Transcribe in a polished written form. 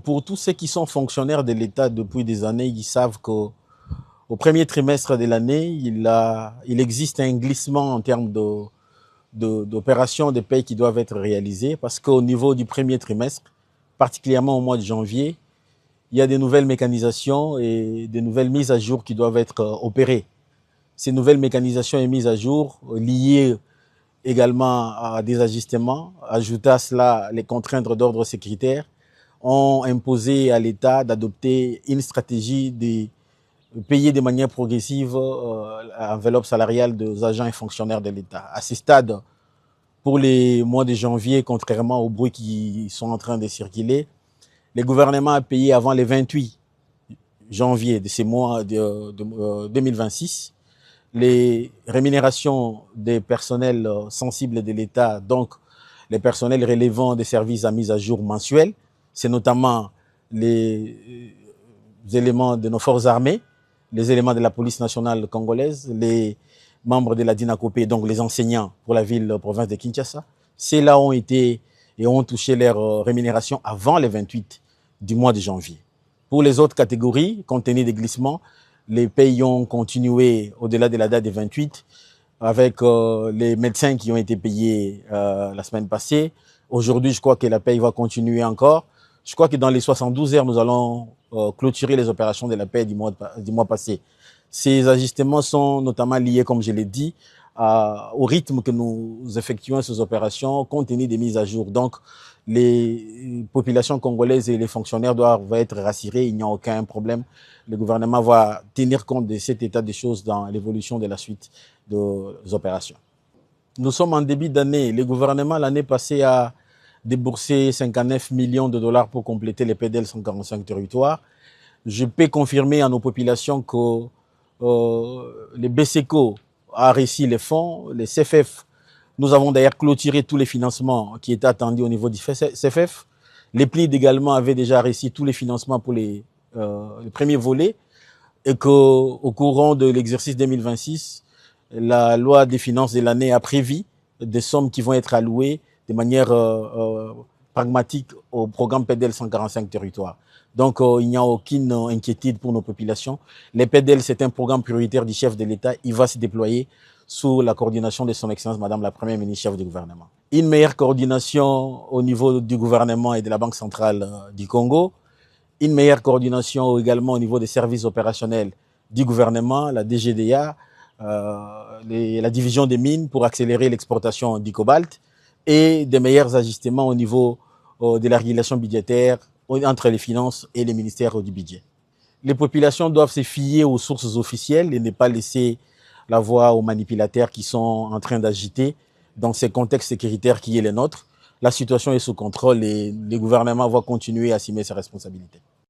pour tous ceux qui sont fonctionnaires de l'État depuis des années, ils savent qu'au premier trimestre de l'année, il existe un glissement en termes d'opérations de paie qui doivent être réalisées parce qu'au niveau du premier trimestre, particulièrement au mois de janvier, il y a des nouvelles mécanisations et des nouvelles mises à jour qui doivent être opérées. Ces nouvelles mécanisations et mises à jour liées également à des ajustements, ajouter à cela les contraintes d'ordre sécuritaire, ont imposé à l'État d'adopter une stratégie de payer de manière progressive l'enveloppe salariale des agents et fonctionnaires de l'État. À ce stade, pour les mois de janvier, contrairement aux bruits qui sont en train de circuler, le gouvernement a payé avant le 28 janvier de ces mois de 2026 les rémunérations des personnels sensibles de l'État, donc les personnels relevant des services à mise à jour mensuels. C'est notamment les éléments de nos forces armées, les éléments de la police nationale congolaise, les membres de la DINACOPé, donc les enseignants pour la province de Kinshasa. Ceux-là ont été et ont touché leur rémunération avant le 28 du mois de janvier. Pour les autres catégories, compte tenu des glissements, les pays ont continué au-delà de la date des 28 avec les médecins qui ont été payés la semaine passée. Aujourd'hui, je crois que la paie va continuer encore. Je crois que dans les 72 heures, nous allons clôturer les opérations de la paie du mois passé. Ces ajustements sont notamment liés, comme je l'ai dit, au rythme que nous effectuons ces opérations compte tenu des mises à jour. Donc, les populations congolaises et les fonctionnaires doivent être rassurés, il n'y a aucun problème. Le gouvernement va tenir compte de cet état des choses dans l'évolution de la suite des opérations. Nous sommes en début d'année. Le gouvernement, l'année passée, a déboursé 59 millions de dollars pour compléter les PDL 145 territoires. Je peux confirmer à nos populations que les BCECO a réussi les fonds, les CFF. Nous avons d'ailleurs clôturé tous les financements qui étaient attendus au niveau du CFF. Les PLID également avaient déjà réussi tous les financements pour les premiers volets et qu'au courant de l'exercice 2026, la loi des finances de l'année a prévu des sommes qui vont être allouées de manière pragmatique au programme PDL 145 territoires. Donc, il n'y a aucune inquiétude pour nos populations. Les PDL, c'est un programme prioritaire du chef de l'État. Il va se déployer sous la coordination de son Excellence, Madame la Première ministre, chef du gouvernement. Une meilleure coordination au niveau du gouvernement et de la Banque centrale du Congo. Une meilleure coordination également au niveau des services opérationnels du gouvernement, la DGDA, la division des mines pour accélérer l'exportation du cobalt et des meilleurs ajustements au niveau de la régulation budgétaire entre les finances et les ministères du budget. Les populations doivent se fier aux sources officielles et ne pas laisser la voie aux manipulateurs qui sont en train d'agiter dans ces contextes sécuritaires qui est le nôtre. La situation est sous contrôle et le gouvernement va continuer à assumer ses responsabilités.